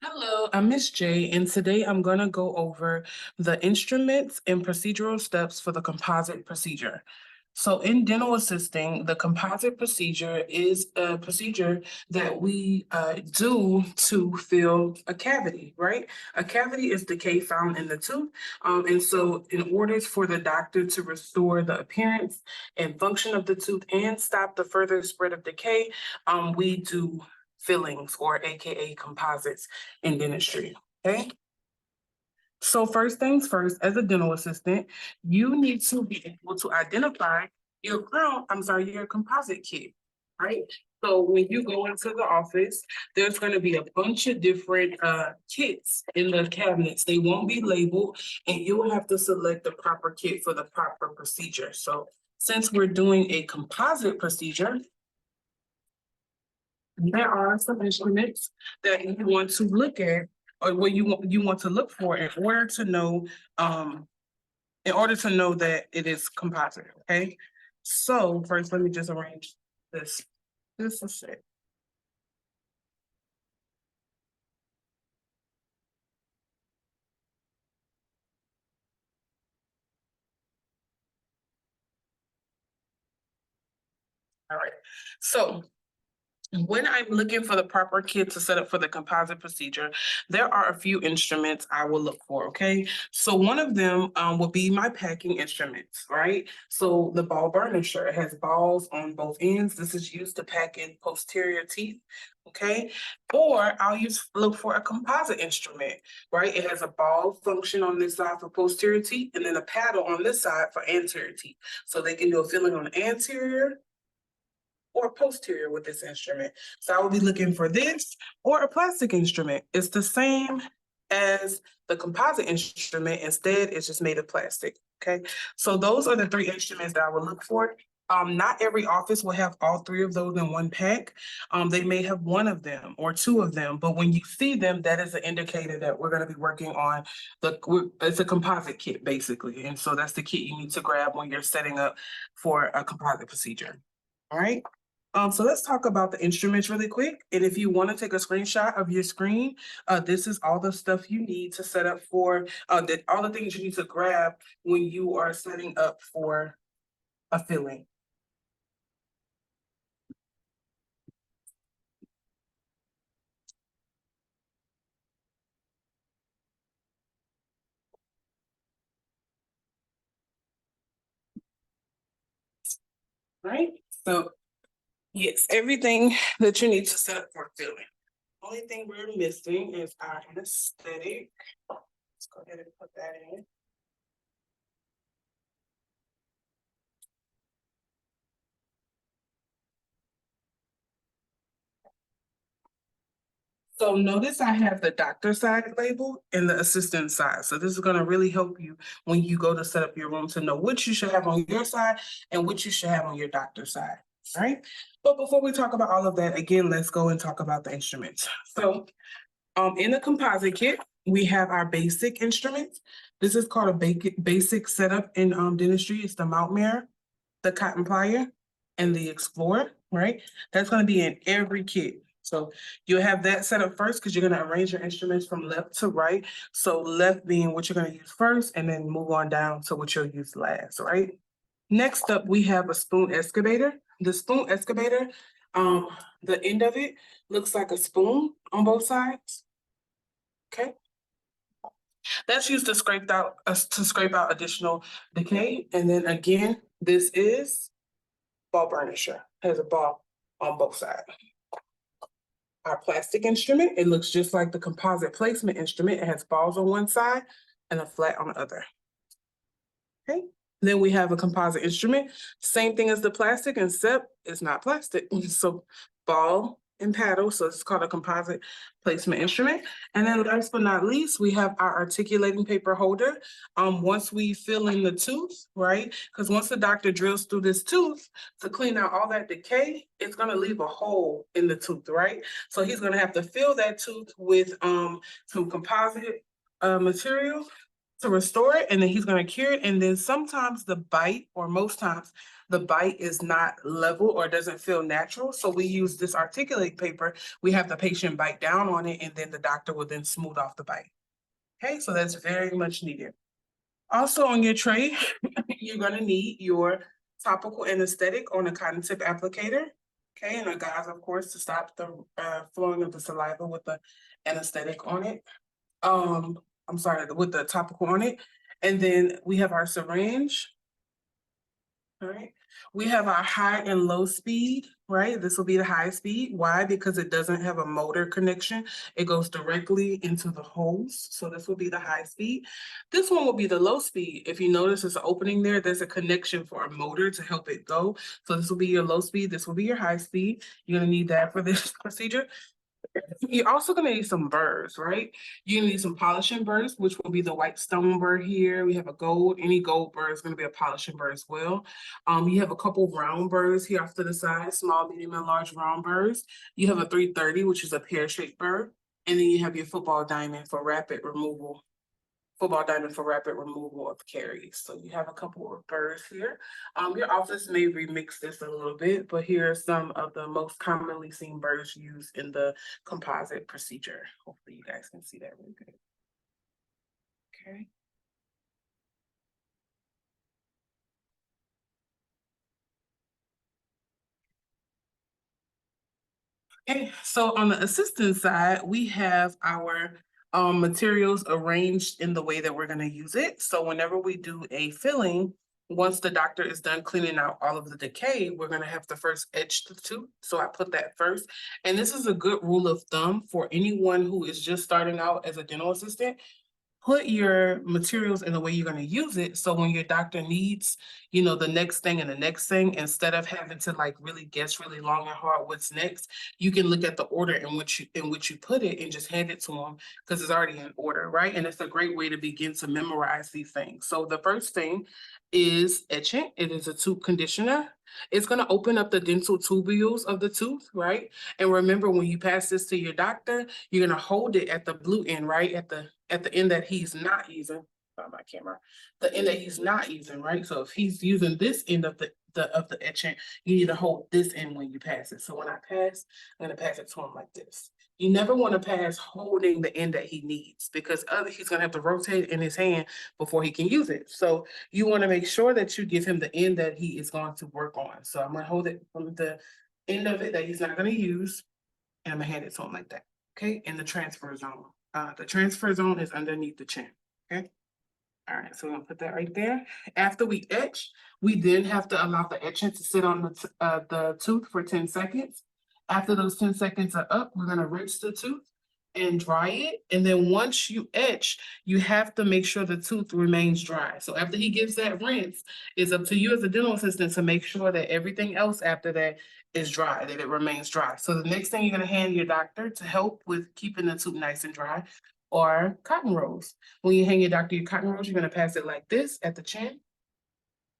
Hello, I'm Miss J, and today I'm going to go over the instruments and procedural steps for the composite procedure. So, in dental assisting, the composite procedure is a procedure that we do to fill a cavity, right? A cavity is decay found in the tooth. And so, in order for the doctor to restore the appearance and function of the tooth and stop the further spread of decay, we do fillings or AKA composites in dentistry. Okay. So first things first, as a dental assistant, you need to be able to identify your composite kit, right? So when you go into the office, there's going to be a bunch of different kits in the cabinets. They won't be labeled, and you will have to select the proper kit for the proper procedure. So since we're doing a composite procedure, there are some instruments that you want to look at or what you want to look for um in order to know that it is composite. Okay. So first let me just arrange this. This is it. All right. So when I'm looking for the proper kit to set up for the composite procedure, there are a few instruments I will look for, okay? So one of them will be my packing instruments, right? So the ball burnisher, it has balls on both ends. This is used to pack in posterior teeth, okay? Or look for a composite instrument, right? It has a ball function on this side for posterior teeth and then a paddle on this side for anterior teeth. So they can do a filling on the anterior or posterior with this instrument. So I will be looking for this or a plastic instrument. It's the same as the composite instrument. Instead, it's just made of plastic. Okay. So those are the three instruments that I will look for. Not every office will have all three of those in one pack. They may have one of them or two of them, but when you see them, that is an indicator that we're going to be working on it's a composite kit basically. And so that's the kit you need to grab when you're setting up for a composite procedure. All right. So let's talk about the instruments really quick. And if you want to take a screenshot of your screen, this is all the stuff you need to set up for all the things you need to grab when you are setting up for a filling. Right? So yes, everything that you need to set up for filling. Only thing we're missing is our anesthetic. Let's go ahead and put that in. So notice I have the doctor side label and the assistant side. So this is going to really help you when you go to set up your room to know what you should have on your side and what you should have on your doctor side. All right. But before we talk about all of that, again, let's go and talk about the instruments. So in the composite kit, we have our basic instruments. This is called a basic setup in dentistry. It's the mount mirror, the cotton plier, and the explorer, right? That's going to be in every kit. So you'll have that set up first because you're going to arrange your instruments from left to right. So left being what you're going to use first, and then move on down to what you'll use last, right? Next up, we have a spoon excavator. The spoon excavator, the end of it looks like a spoon on both sides. Okay. That's used to scrape out additional decay. And then again, this is ball burnisher. Has a ball on both sides. Our plastic instrument, it looks just like the composite placement instrument. It has balls on one side and a flat on the other. Okay. Then we have a composite instrument. Same thing as the plastic, except it's not plastic. So ball and paddle. So it's called a composite placement instrument. And then last but not least, we have our articulating paper holder. Once we fill in the tooth, right? Because once the doctor drills through this tooth to clean out all that decay, it's going to leave a hole in the tooth, right? So he's going to have to fill that tooth with some composite material to restore it, and then he's going to cure it. And then sometimes the bite, or most times, the bite is not level or doesn't feel natural. So we use this articulate paper. We have the patient bite down on it, and then the doctor will then smooth off the bite. Okay, so that's very much needed. Also on your tray, you're going to need your topical anesthetic on a cotton tip applicator. Okay, and a gauze, of course, to stop the flowing of the saliva with the anesthetic on it. I'm sorry, with the topical on it. And then we have our syringe. All right. We have our high and low speed, right? This will be the high speed. Why? Because it doesn't have a motor connection. It goes directly into the hose. So this will be the high speed. This one will be the low speed. If you notice there's an opening there, there's a connection for a motor to help it go. So this will be your low speed. This will be your high speed. You're going to need that for this procedure. You're also going to need some burrs, right? You need some polishing burrs, which will be the white stone burr here. We have a gold. Any gold burr is going to be a polishing burr as well. You have a couple round burrs here off to the side, small, medium, and large round burrs. You have a 330, which is a pear-shaped burr. And then you have your football diamond for rapid removal of caries. So you have a couple of burrs here. Your office may remix this a little bit, but here are some of the most commonly seen burrs used in the composite procedure. Hopefully you guys can see that really good. Okay. Okay, so on the assistant side, we have our materials arranged in the way that we're going to use it. So whenever we do a filling, once the doctor is done cleaning out all of the decay, we're going to have to first etch the tooth. So I put that first. And this is a good rule of thumb for anyone who is just starting out as a dental assistant. Put your materials in the way you're going to use it. So when your doctor needs, the next thing and the next thing, instead of having to like really guess really long and hard what's next, you can look at the order in which you put it and just hand it to them because it's already in order, right? And it's a great way to begin to memorize these things. So the first thing is etching. It is a tooth conditioner. It's going to open up the dental tubules of the tooth, right? And remember, when you pass this to your doctor, you're going to hold it at the blue end, right? At the end that he's not using. On my camera, the end that he's not using, right? So if he's using this end of the etching, you need to hold this end when you pass it. So when I pass, I'm going to pass it to him like this. You never want to pass holding the end that he needs because he's going to have to rotate in his hand before he can use it. So you want to make sure that you give him the end that he is going to work on. So I'm going to hold it from the end of it that he's not going to use, and I'm going to hand it to him like that. Okay, in the transfer zone. The transfer zone is underneath the chin. Okay. All right, so we're gonna put that right there. After we etch, we then have to allow the etching to sit on the tooth for 10 seconds. After those 10 seconds are up, we're gonna rinse the tooth and dry it. And then once you etch, you have to make sure the tooth remains dry. So after he gives that rinse, it's up to you as a dental assistant to make sure that everything else after that is dry, that it remains dry. So the next thing you're gonna hand your doctor to help with keeping the tooth nice and dry are cotton rolls. When you hang your doctor your cotton rolls, you're gonna pass it like this at the chin,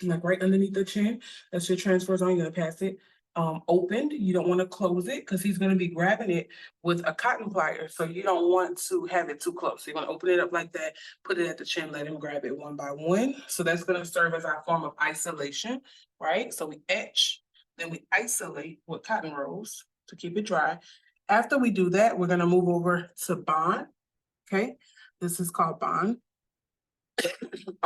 like right underneath the chin. That's your transfer zone. You're gonna pass it opened. You don't want to close it because he's going to be grabbing it with a cotton plier. So you don't want to have it too close. So you're going to open it up like that, put it at the chin, let him grab it one by one. So that's going to serve as our form of isolation, right? So we etch, then we isolate with cotton rolls to keep it dry. After we do that, we're going to move over to bond. Okay, this is called bond.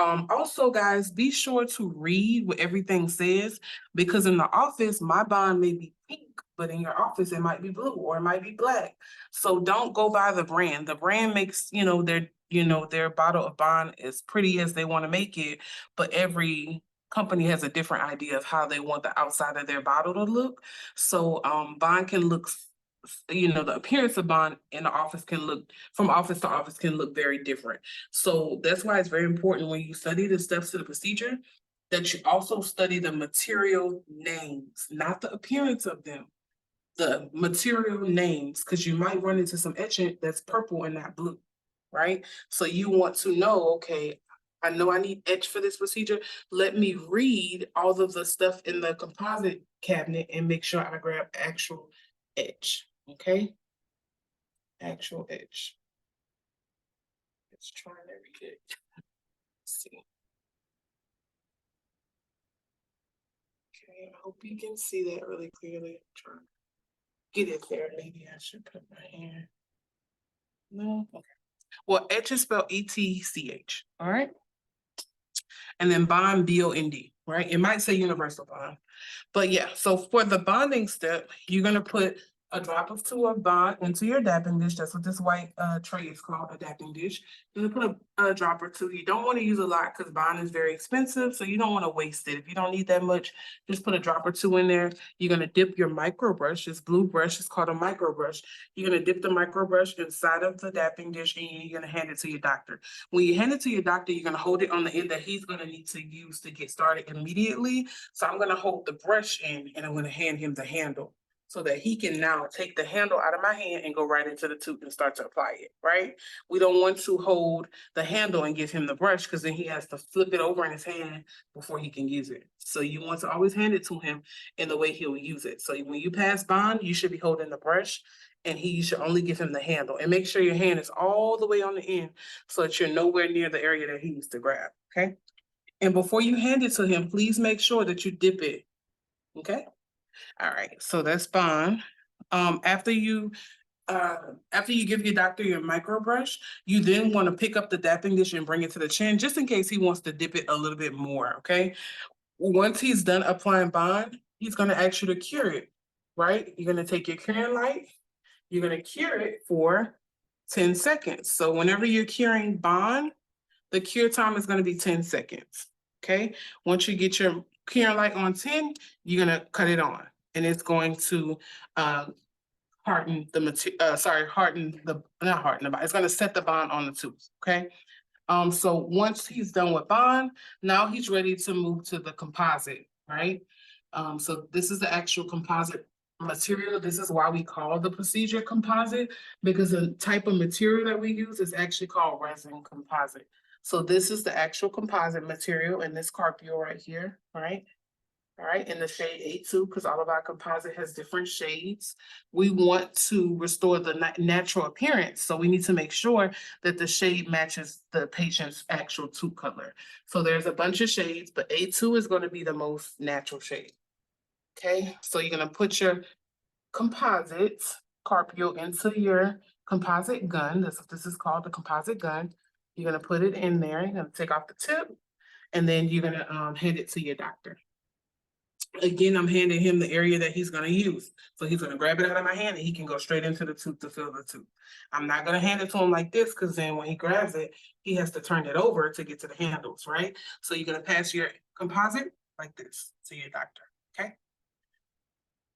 Also, guys, be sure to read what everything says because in the office, my bond may be pink, but in your office, it might be blue or it might be black. So don't go by the brand. The brand makes, their bottle of bond as pretty as they want to make it, but every company has a different idea of how they want the outside of their bottle to look. So bond can look the appearance of bond in the office can look from office to office can look very different. So that's why it's very important when you study the steps to the procedure that you also study the material names, not the appearance of them, the material names, because you might run into some etchant that's purple and not blue, right? So you want to know, okay, I know I need etch for this procedure. Let me read all of the stuff in the composite cabinet and make sure I grab actual etch. Okay, actual etch. Let's try to read it. see. Okay, I hope you can see that really clearly. Try to get it there. Maybe I should put my hand. No, okay. Well, etch is spelled ETCH. All right. And then bond, BOND, right? It might say universal bond. But yeah, so for the bonding step, you're gonna put a drop of 2 of bond into your dapping dish. That's what this white tray is called, a dapping dish. You're gonna put a drop or 2. You don't want to use a lot because bond is very expensive, so you don't want to waste it. If you don't need that much, just put a drop or 2 in there. You're gonna dip your micro brush. This blue brush is called a micro brush. You're gonna dip the micro brush inside of the dapping dish, and you're gonna hand it to your doctor. When you hand it to your doctor, you're gonna hold it on the end that he's gonna need to use to get started immediately. So I'm gonna hold the brush in, and I'm gonna hand him the handle so that he can now take the handle out of my hand and go right into the tooth and start to apply it, right? We don't want to hold the handle and give him the brush because then he has to flip it over in his hand before he can use it. So you want to always hand it to him in the way he'll use it. So when you pass bond, you should be holding the brush and you should only give him the handle. And make sure your hand is all the way on the end so that you're nowhere near the area that he needs to grab, okay? And before you hand it to him, please make sure that you dip it, okay? All right, so that's bond. After you give your doctor your micro brush, you then want to pick up the dapping dish and bring it to the chin, just in case he wants to dip it a little bit more, okay? Once he's done applying bond, he's gonna ask you to cure it, right? You're gonna take your curing light, you're gonna cure it for 10 seconds. So whenever you're curing bond, the cure time is gonna be 10 seconds, okay? Once you get your curing light on 10, you're gonna cut it on. And it's going to harden the it's gonna set the bond on the tooth, okay? So once he's done with bond, now he's ready to move to the composite, right? So this is the actual composite material. This is why we call the procedure composite, because the type of material that we use is actually called resin composite. So this is the actual composite material in this carpio right here, right? All right, in the shade A2, because all of our composite has different shades. We want to restore the natural appearance, so we need to make sure that the shade matches the patient's actual tooth color. So there's a bunch of shades, but A2 is going to be the most natural shade. Okay, so you're going to put your composite carpio into your composite gun. This is called the composite gun. You're going to put it in there. You're going to take off the tip, and then you're going to hand it to your doctor. Again, I'm handing him the area that he's going to use. So he's going to grab it out of my hand and he can go straight into the tooth to fill the tooth. I'm not going to hand it to him like this because then when he grabs it, he has to turn it over to get to the handles, right? So you're going to pass your composite like this to your doctor, okay?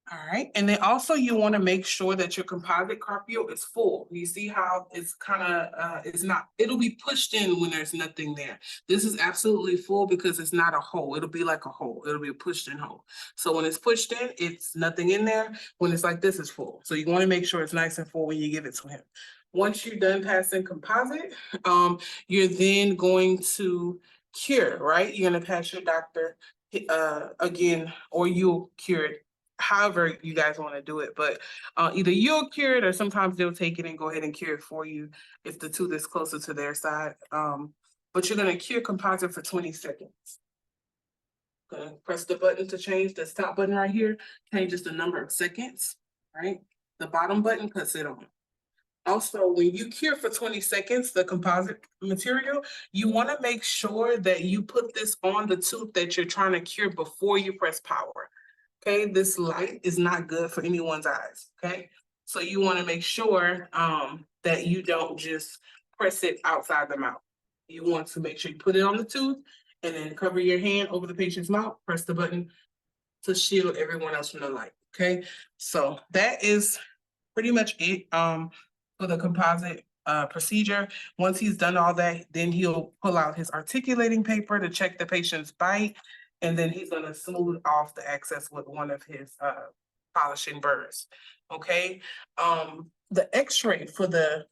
All right, and then also you want to make sure that your composite carpio is full. You see how it's kind of, it's not, it'll be pushed in when there's nothing there. This is absolutely full because it's not a hole. It'll be like a hole. It'll be a pushed in hole. So when it's pushed in, it's nothing in there. When it's like this, it's full. So you want to make sure it's nice and full when you give it to him. Once you're done passing composite, you're then going to cure, right? You're going to pass your doctor again, or you'll cure it however you guys want to do it, but either you'll cure it or sometimes they'll take it and go ahead and cure it for you if the tooth is closer to their side. But you're going to cure composite for 20 seconds. Gonna press the button to change the stop button right here, changes the number of seconds, right? The bottom button puts it on. Also, when you cure for 20 seconds, the composite material, you want to make sure that you put this on the tooth that you're trying to cure before you press power. Okay, this light is not good for anyone's eyes, okay? So you want to make sure that you don't just press it outside the mouth. You want to make sure you put it on the tooth and then cover your hand over the patient's mouth, press the button to shield everyone else from the light, okay? So that is pretty much it for the composite procedure. Once he's done all that, then he'll pull out his articulating paper to check the patient's bite. And then he's gonna smooth off the excess with one of his polishing burrs, okay? the x-ray for the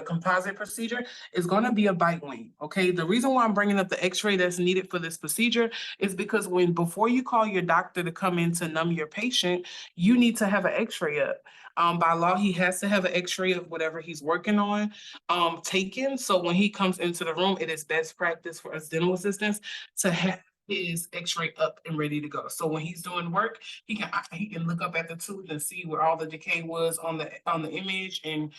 composite procedure is going to be a bite wing. Okay. The reason why I'm bringing up the x-ray that's needed for this procedure is because before you call your doctor to come in to numb your patient, you need to have an x-ray up. By law, he has to have an x-ray of whatever he's working on taken. So when he comes into the room, it is best practice for us dental assistants to have his x-ray up and ready to go. So when he's doing work, he can look up at the tooth and see where all the decay was on the image and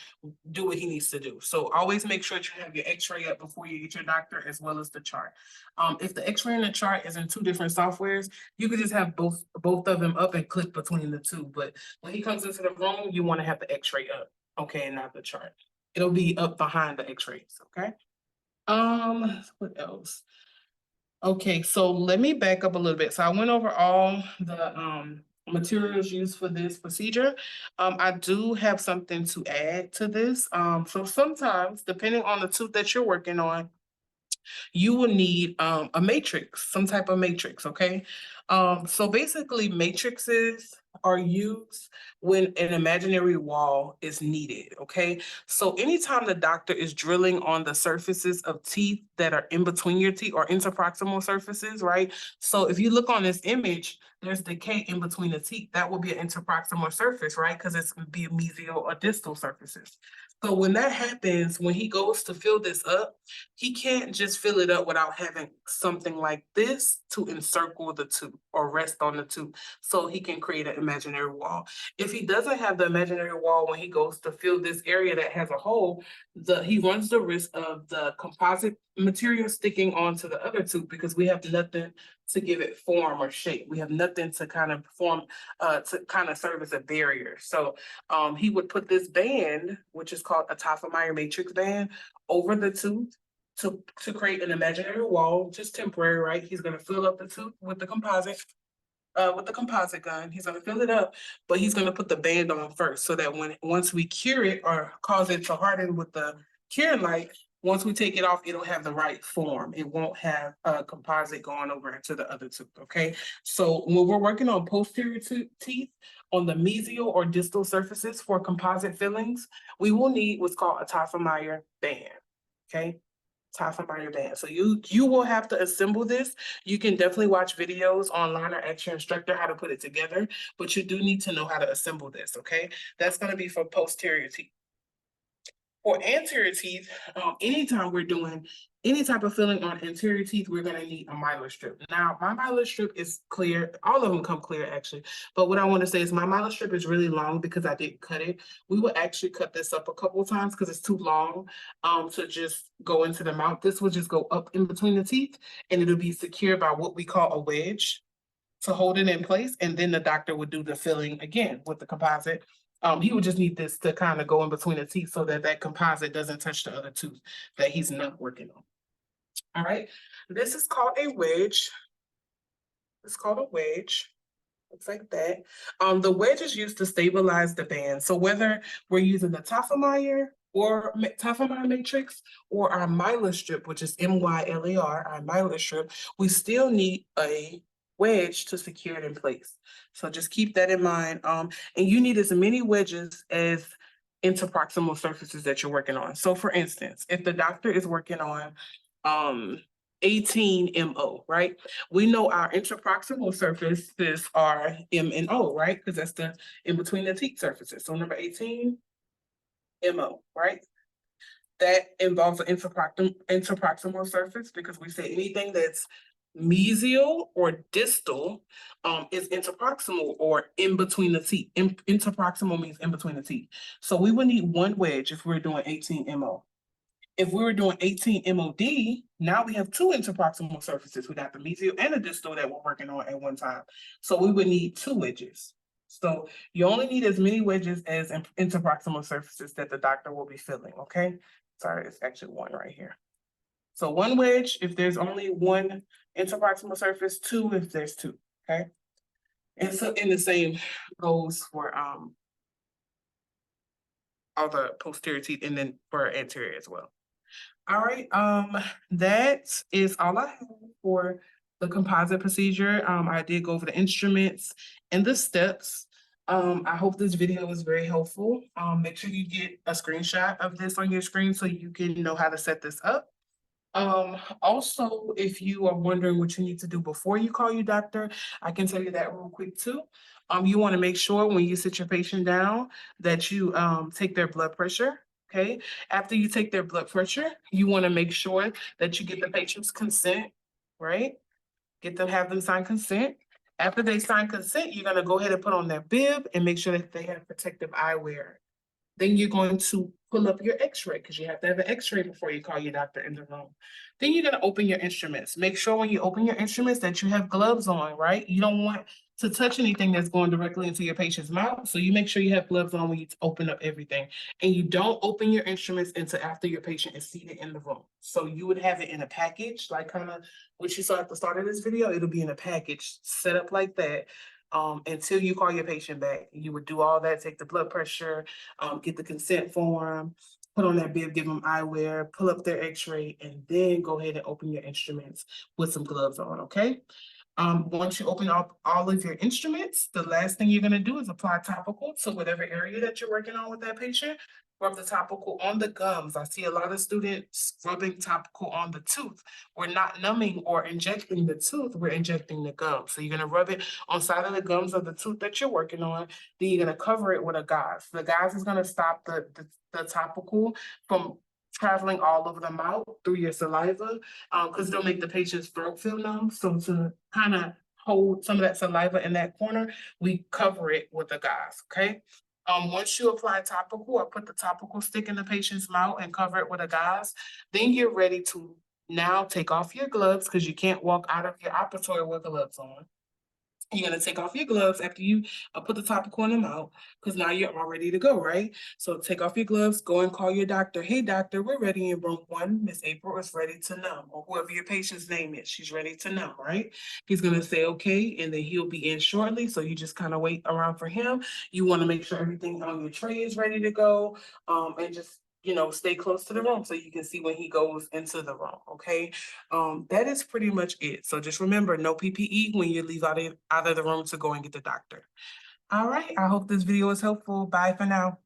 do what he needs to do. So always make sure that you have your x-ray up before you get your doctor, as well as the chart. If the x-ray and the chart is in two different softwares, you could just have both of them up and click between the two. But when he comes into the room, you want to have the x-ray up, okay, and not the chart. It'll be up behind the x-rays, okay? What else? Okay, so let me back up a little bit. So I went over all the materials used for this procedure. I do have something to add to this. So sometimes, depending on the tooth that you're working on, you will need a matrix, some type of matrix, okay? So basically, matrices are used when an imaginary wall is needed, okay? So anytime the doctor is drilling on the surfaces of teeth that are in between your teeth or interproximal surfaces, right? So if you look on this image, there's decay in between the teeth. That will be an interproximal surface, right? Because it's be mesial or distal surfaces. So when that happens, when he goes to fill this up, he can't just fill it up without having something like this to encircle the tooth or rest on the tooth so he can create an imaginary wall. If he doesn't have the imaginary wall when he goes to fill this area that has a hole, he runs the risk of the composite material sticking onto the other tooth because we have nothing to give it form or shape. We have nothing to kind of to kind of serve as a barrier. So he would put this band, which is called a Toffelmeyer matrix band, over the tooth to create an imaginary wall, just temporary, right? He's going to fill up the tooth with the composite gun. He's going to fill it up, but he's going to put the band on first so that once we cure it or cause it to harden with the curing light, once we take it off, it'll have the right form. It won't have a composite going over into the other tooth, okay? So when we're working on posterior teeth, on the mesial or distal surfaces for composite fillings, we will need what's called a Toffelmeyer band, okay? Toffelmeyer band. So you will have to assemble this. You can definitely watch videos online or ask your instructor how to put it together, but you do need to know how to assemble this, okay? That's going to be for posterior teeth. For anterior teeth, anytime we're doing any type of filling on anterior teeth, we're going to need a mylar strip. Now, my mylar strip is clear. All of them come clear, actually. But what I want to say is my mylar strip is really long because I didn't cut it. We will actually cut this up a couple of times because it's too long to just go into the mouth. This will just go up in between the teeth, and it'll be secured by what we call a wedge to hold it in place. And then the doctor would do the filling again with the composite. He would just need this to kind of go in between the teeth so that that composite doesn't touch the other tooth that he's not working on. All right, this is called a wedge. It's called a wedge. Looks like that. The wedge is used to stabilize the band. So whether we're using the Toffelmeyer or Toffelmeyer matrix or our mylar strip, which is MYLAR, our mylar strip, we still need a wedge to secure it in place. So just keep that in mind. And you need as many wedges as interproximal surfaces that you're working on. So for instance, if the doctor is working on 18 MO, right? We know our interproximal surfaces are M and O, right? Because that's the in between the teeth surfaces. So number 18, MO, right? That involves an interproximal surface because we say anything that's mesial or distal is interproximal or in between the teeth. Interproximal means in between the teeth. So we would need one wedge if we're doing 18 MO. If we were doing 18 MOD, now we have two interproximal surfaces. We got the mesial and the distal that we're working on at one time. So we would need two wedges. So you only need as many wedges as interproximal surfaces that the doctor will be filling, okay? Sorry, it's actually one right here. So one wedge if there's only one interproximal surface, two if there's two, okay? And so in the same goes for all the posterior teeth and then for anterior as well. All right, that is all I have for the composite procedure. I did go over the instruments and the steps. I hope this video was very helpful. Make sure you get a screenshot of this on your screen so you can know how to set this up. Also, if you are wondering what you need to do before you call your doctor, I can tell you that real quick too. You want to make sure when you sit your patient down that you take their blood pressure. Okay. After you take their blood pressure, you want to make sure that you get the patient's consent, right? Have them sign consent. After they sign consent, you're gonna go ahead and put on their bib and make sure that they have protective eyewear. Then you're going to pull up your x-ray because you have to have an x-ray before you call your doctor in the room. Then you're going to open your instruments. Make sure when you open your instruments that you have gloves on, right? You don't want to touch anything that's going directly into your patient's mouth. So you make sure you have gloves on when you open up everything. And you don't open your instruments until after your patient is seated in the room. So you would have it in a package, like kind of what you saw at the start of this video. It'll be in a package set up like that. Until you call your patient back. You would do all that, take the blood pressure, get the consent form, put on that bib, give them eyewear, pull up their x-ray, and then go ahead and open your instruments with some gloves on, okay? Once you open up all of your instruments, the last thing you're gonna do is apply topical to whatever area that you're working on with that patient. Rub the topical on the gums. I see a lot of students rubbing topical on the tooth. We're not numbing or injecting the tooth, we're injecting the gum. So you're gonna rub it on side of the gums of the tooth that you're working on. Then you're gonna cover it with a gauze. The gauze is gonna stop the topical from traveling all over the mouth through your saliva, because it'll make the patient's throat feel numb. So to kind of hold some of that saliva in that corner, we cover it with a gauze, okay? Once you apply topical or put the topical stick in the patient's mouth and cover it with a gauze, then you're ready to now take off your gloves because you can't walk out of your operatory with gloves on. You're gonna take off your gloves after you put the topical in them out, because now you're all ready to go, right? So take off your gloves, go and call your doctor. Hey, doctor, we're ready in room 1. Miss April is ready to numb, or whoever your patient's name is, she's ready to numb, right? He's gonna say okay, and then he'll be in shortly. So you just kind of wait around for him. You want to make sure everything on your tray is ready to go, and just stay close to the room so you can see when he goes into the room. Okay. That is pretty much it. So just remember, no PPE when you leave out of the room to go and get the doctor. All right. I hope this video was helpful. Bye for now.